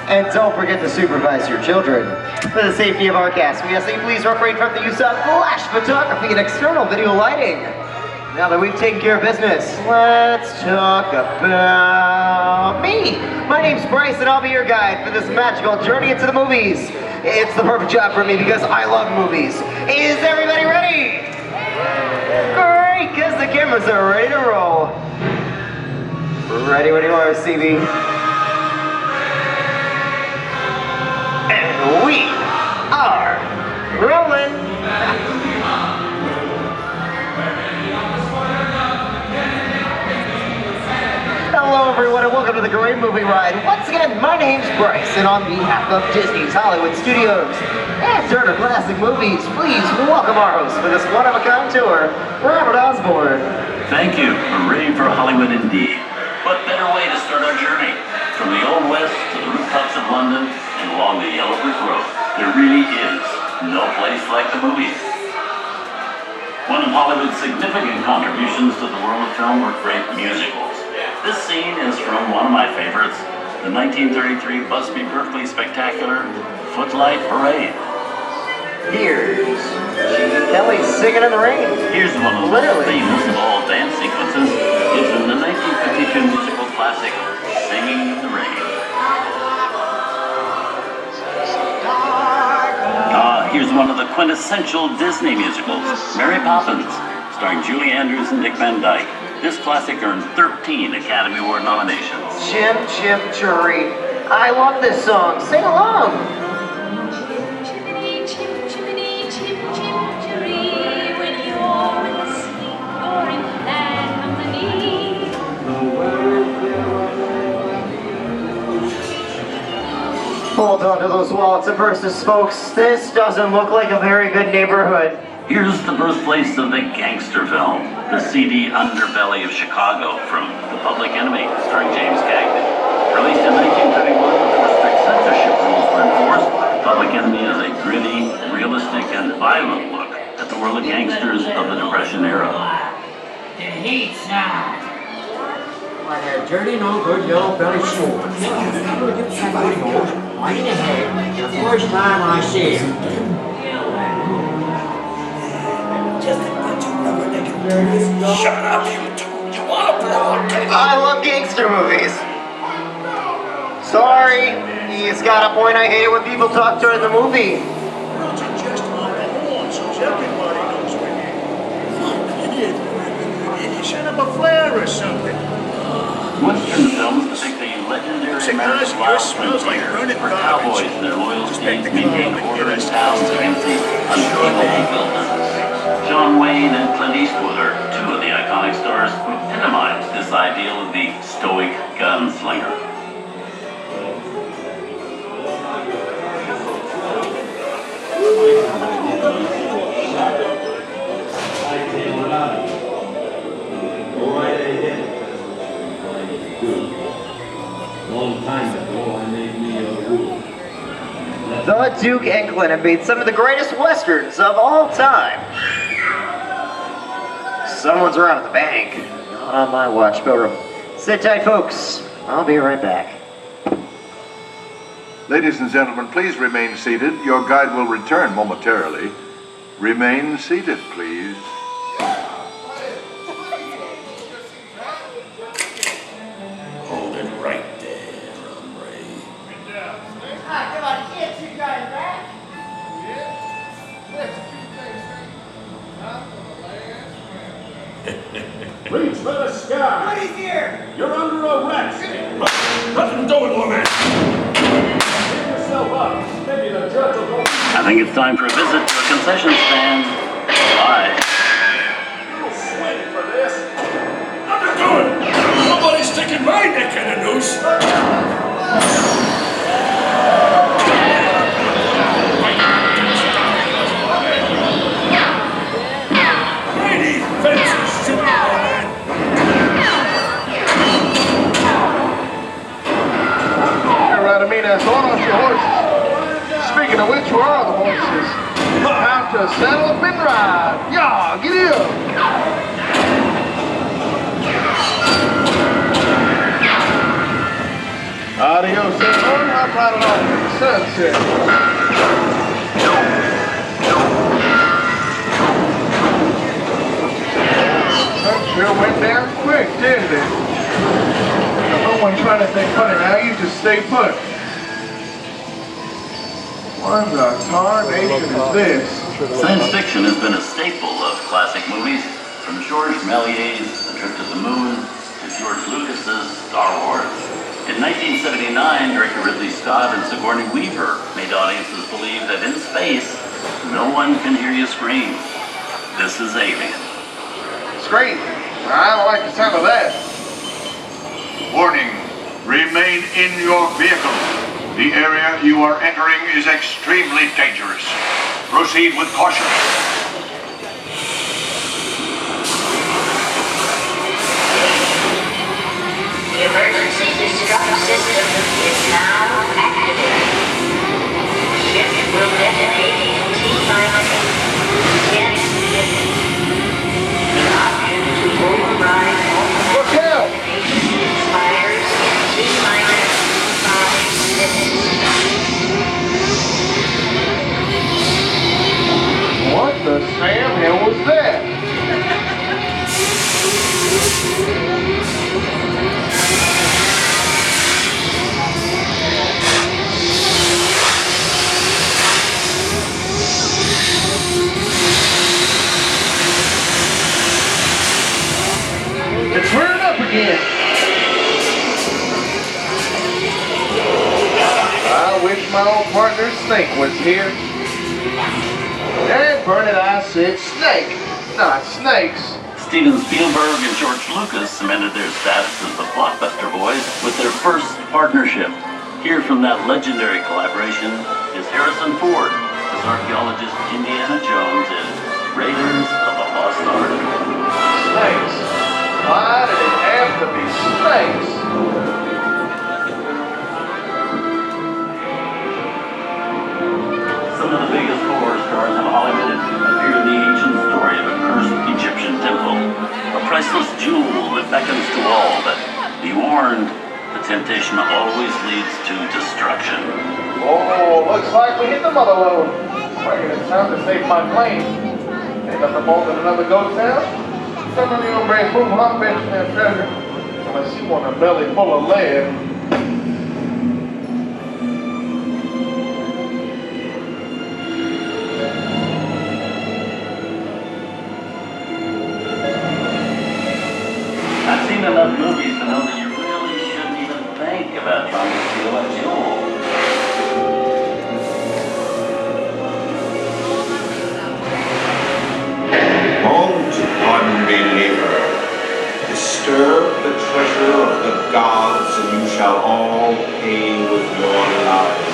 And don't forget to supervise your children. For the safety of our guests, we ask that you please refrain from the use of flash photography and external video lighting. Now that we've taken care of business, let's talk about me. My name's Bryce, and I'll be your guide for this magical journey into the movies. It's the perfect job for me because I love movies. Is everybody ready? Great, because the cameras are ready to roll. Ready when you are, CB. And we are rolling. Hello everyone and welcome to the Great Movie Ride. Once again, my name's Bryce, and on behalf of Disney's Hollywood Studios and Turner Classic Movies, please welcome our host for this one-of-a-kind tour, Robert Osborne. Thank you. Hooray for Hollywood indeed. What better way to start our journey? From the Old West to the rooftops of London and along the Yellow Brick Road, there really is no place like the movies. One of Hollywood's significant contributions to the world of film were great musicals. This scene is from one of my favorites, the 1933 Busby Berkeley spectacular, Footlight Parade. Here's Gene Kelly singing in the rain. Here's one of the most famous of all dance sequences. It's in the 1952 musical classic, Singing in the Rain. Here's one of the quintessential Disney musicals, Mary Poppins, starring Julie Andrews and Dick Van Dyke. This classic earned 13 Academy Award nominations. Chim Chim Cherry. I love this song. Sing along. Chimney, chim, chimney, chim, chim, cherry. When you're in the sleep, you're in that company. Hold on to those wallets and purses, folks. This doesn't look like a very good neighborhood. Here's the birthplace of the Gangster film, the seedy underbelly of Chicago from The Public Enemy, starring James Cagney. Released in 1931 before strict censorship rules were enforced, Public Enemy is a gritty, realistic, and violent look at the world of gangsters of the Depression era. The heat's on. Why, they're dirty, no good, yellow belly shorts. Right in the head, the first time I see him. Shut up, you two. You want to blow up? I love gangster movies. Sorry, he's got a point. I hate it when people talk during the movie. Why don't you just honk the horn so everybody knows we're here? Set up a flare or something. Western films depict the legendary American wild frontier where cowboys and their loyal steeds maintain order in towns against the unspeakable wilderness. John Wayne and Clint Eastwood are two of the iconic stars who epitomize this ideal of the stoic gunslinger. The Duke and Clint have made some of the greatest westerns of all time. Someone's robbing the bank. Not on my watch, Pilgrim. Sit tight, folks. I'll be right back. Ladies and gentlemen, please remain seated. Your guide will return momentarily. Remain seated, please. Hold it right there, hombre. Come on, you can't see guys back. Reach for the sky. What is here? You're under arrest. Nothing doing, woman. Give yourself up. Maybe the judge will go. I think it's time for a visit to a concession stand. Bye. You'll swing for this. Nothing doing. Nobody's sticking my neck in a noose. Lady fences, Superman. You're right, I mean, that's on off your horses. Speaking of which, where are the horses? Time to saddle up and ride. Yeah, get up. Adios, everyone. I'm riding off in the sunset. That sure went down quick, didn't it? No one trying to think funny now, you just stay put. What the tarnation is this? Science fiction has been a staple of classic movies, from George Méliès's A Trip to the Moon to George Lucas's Star Wars. In 1979, director Ridley Scott and Sigourney Weaver made audiences believe that in space, no one can hear you scream. This is Alien. Scream. I don't like the sound of that. Warning, remain in your vehicle. The area you are entering is extremely dangerous. Proceed with caution. The emergency destruct system is now activated. Ship will detonate in T-minus 10 minutes. The option to override Look out! expires in T-minus 5 minutes. What the Sam hell was that? It's rearing up again. I wish my old partner Snake was here. And burn it, I said snake, not snakes. Steven Spielberg and George Lucas cemented their status as the blockbuster boys with their first partnership. Here from that legendary collaboration is Harrison Ford as archaeologist Indiana Jones in Raiders of the Lost Ark. Snakes. Why did it have to be snakes? Some of the biggest horror stars of Hollywood appear in the ancient story of a cursed Egyptian temple, a priceless jewel that beckons to all, but be warned, the temptation always leads to destruction. Oh, looks like we hit the mother load. Reckon it's time to save my plane. Ain't nothing more than another ghost town. Some of the old brain move while I'm benching that treasure. Unless you want a belly full of lead. I've seen enough movies to know that you really shouldn't even think about trying to steal a jewel. Won't unbeliever disturb the treasure of the gods, and you shall all pay with your lives.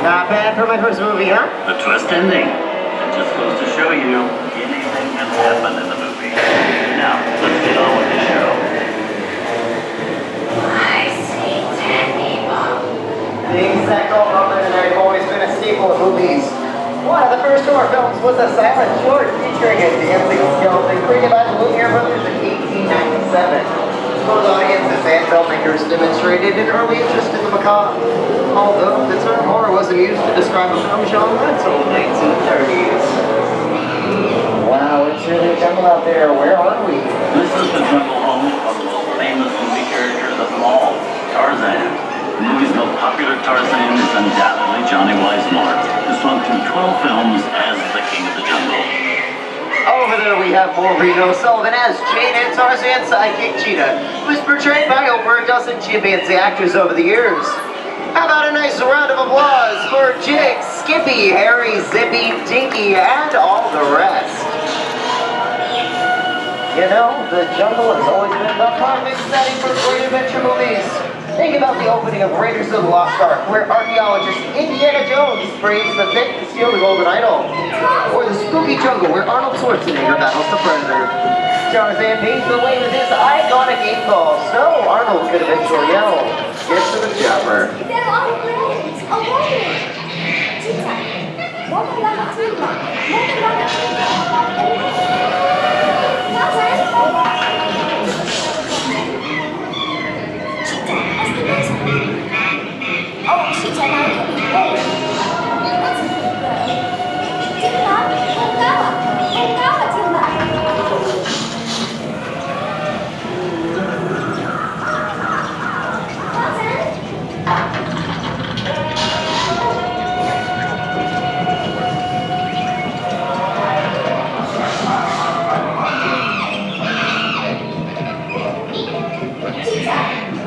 Not bad for my first movie, huh? The twist ending. It just goes to show you anything can happen in the movie. Now, let's get on with the show. I see 10 people. The exact all number tonight have always been a staple of movies. One of the first horror films was a silent short featuring a dancing skeleton created by the Lumiere brothers in 1897. Both audiences and filmmakers demonstrated an early interest in the macabre, although the term horror wasn't used to describe a film genre until the 1930s. Wow, it's really a jungle out there. Where are we? This is the jungle home of the most famous movie characters of them all, Tarzan. The movie's most popular Tarzan is undoubtedly Johnny Weissmuller, who swung through 12 films as the King of the Jungle. Over there we have Maureen O'Sullivan as Jane and Tarzan's sidekick Cheetah, who was portrayed by over a dozen chimpanzee actors over the years. How about a nice round of applause for Jake, Skippy, Harry, Zippy, Dinky, and all the rest. You know, the jungle has always been the perfect setting for great adventure movies. Think about the opening of Raiders of the Lost Ark, where archaeologist Indiana Jones sprays the thick to steal the golden idol. Or the spooky jungle, where Arnold Schwarzenegger battles the Predator. Tarzan paves the way with his iconic 8 ball, so Arnold could eventually yell, "Get to the chopper." They're all friends. Already. Cheetah. What about Cheetah? What about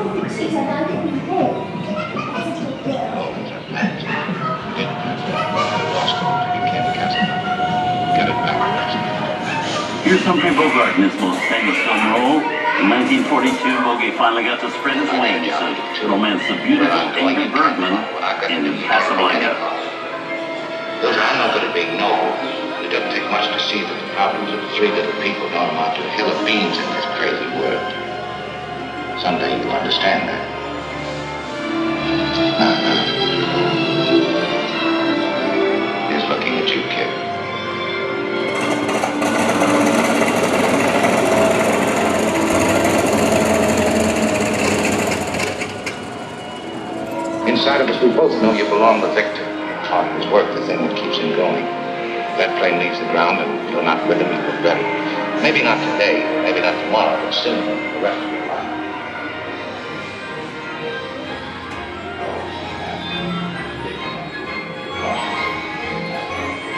Oh, Cheetah, now give me hey. That's a good girl. Cheetah, Cheetah. Here's Humphrey Bogart in his most famous film role. In 1942, Bogey finally got to spread his wings and romance the beautiful Ingrid Bergman in Casablanca. Those are no good at being noble. It doesn't take much to see that the problems of three little people don't amount to a hill of beans in this crazy world. Someday you'll understand that. He's looking at you, kid. Inside of us, we both know you belong to Victor. Hard his work, the thing that keeps him going. If that plane leaves the ground and you're not with him, you regret it. Maybe not today, maybe not tomorrow, but soon, the rest of your life.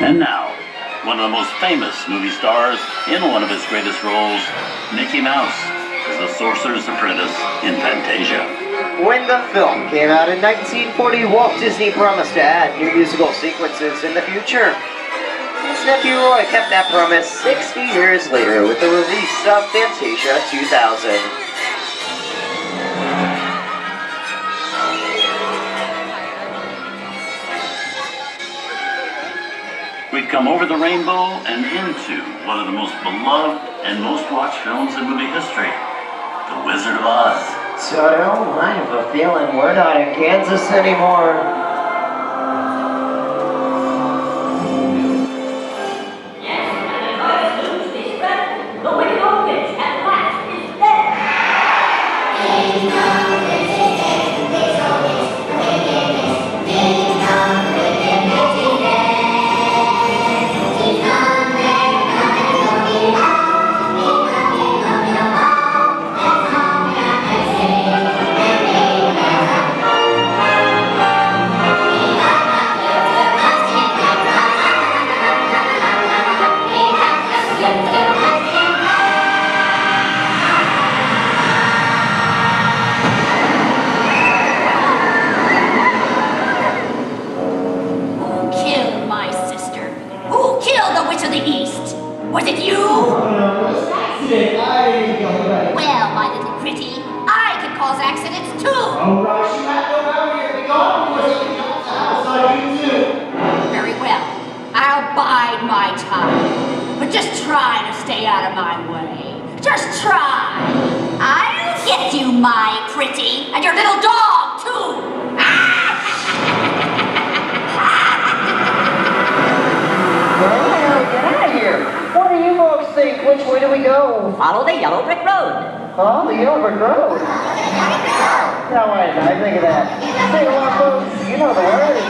And now, one of the most famous movie stars in one of his greatest roles, Mickey Mouse, as the Sorcerer's Apprentice in Fantasia. When the film came out in 1940, Walt Disney promised to add new musical sequences in the future. His nephew Roy kept that promise 60 years later with the release of Fantasia 2000. We've come over the rainbow and into one of the most beloved and most watched films in movie history, The Wizard of Oz. Toto, I have a feeling we're not in Kansas anymore. The Wicked Orphan at last is dead! Was it you? Well, my little pretty, I can cause accidents too. Alright, you have to go out here. Be gone before something comes out. So you too. Very well. I'll bide my time. But just try to stay out of my way. Just try. I'll get you, my pretty, and your little dog too. Well, get out of here. What do you folks think? Which way do we go? Follow the yellow brick road. Oh, the yellow brick road. Now, why didn't I think of that? Sing along, folks. You know the words.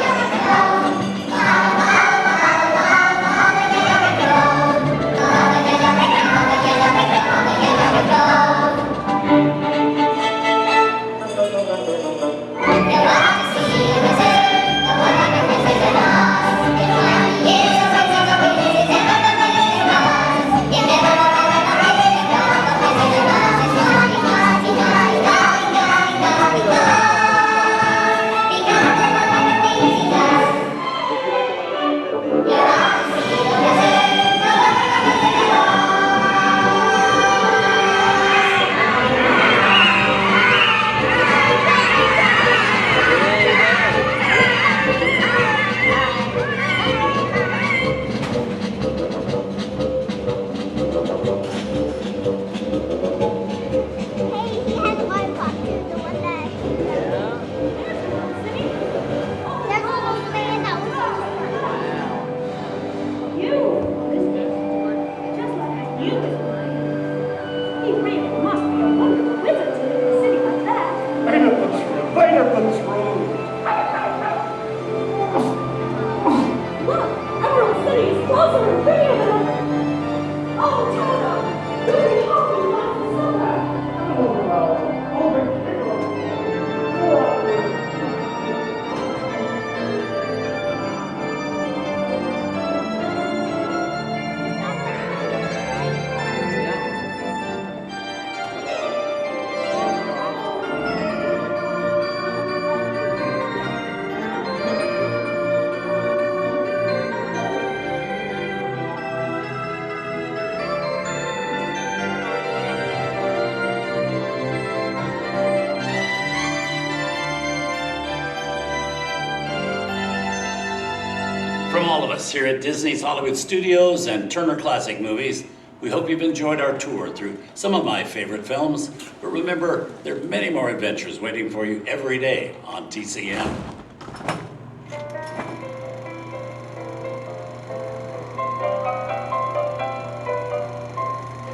from all of us here at Disney's Hollywood Studios and Turner Classic Movies, we hope you've enjoyed our tour through some of my favorite films. But remember, there are many more adventures waiting for you every day on TCM.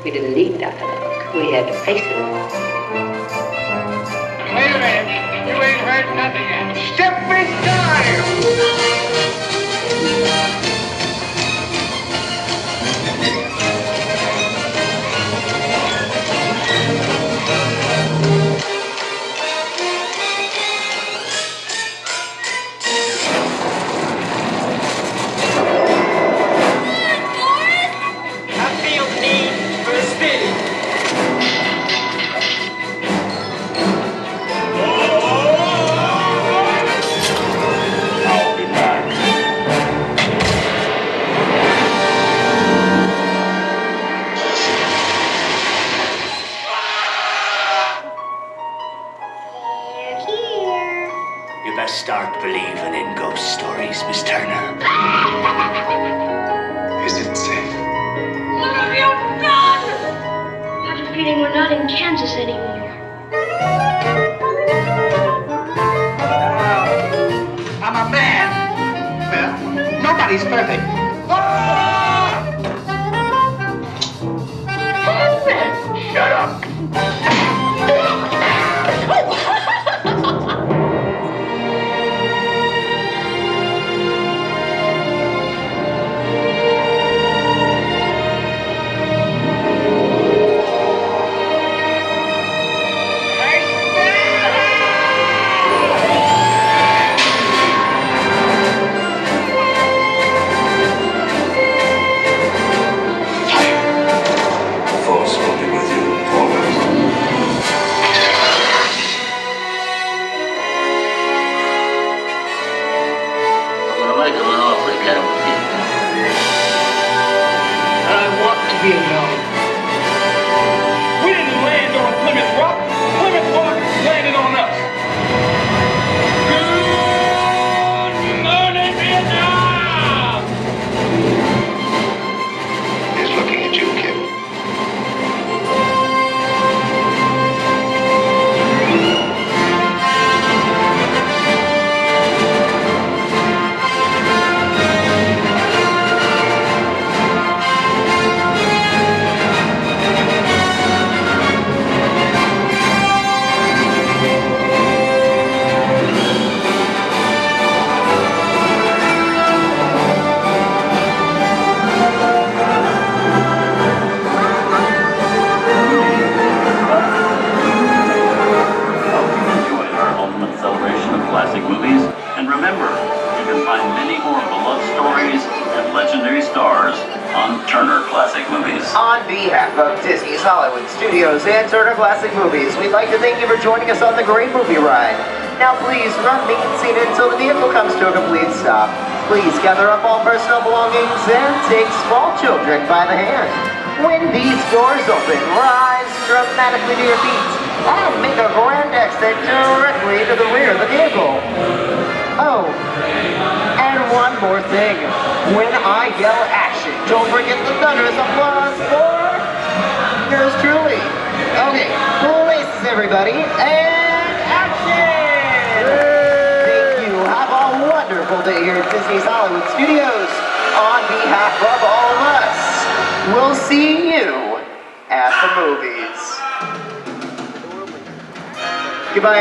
We didn't need Dr. Milk. We had to face it. Wait a minute. You ain't heard nothing yet. Step inside! You best start believing in ghost stories, Miss Turner. Is it safe? What have you done? I have a feeling we're not in Kansas anymore. I'm a man. Well, nobody's perfect. Shut up. Force will be with you always. I'm gonna make him an offer he can't refuse. I want to be alone. We didn't land on Plymouth Rock. Plymouth Rock landed on us. Good morning, Vietnam! He's looking at you, kid. Enjoyed our ultimate celebration of classic movies. And remember, you can find many more beloved stories and legendary stars on Turner Classic Movies. On behalf of Disney's Hollywood Studios and Turner Classic Movies, we'd like to thank you for joining us on the great movie ride. Now please run the scene until the vehicle comes to a complete stop. Please gather up all personal belongings and take small children by the hand. When these doors open, rise dramatically to your feet and make a grand exit directly to the rear of the vehicle. Oh, and one more thing. When I yell action, don't forget the thunderous applause for yours truly. Okay, places everybody, and action! Thank you. Have a wonderful day here at Disney's Hollywood Studios. On behalf of all of us, we'll see you at the movies. Goodbye.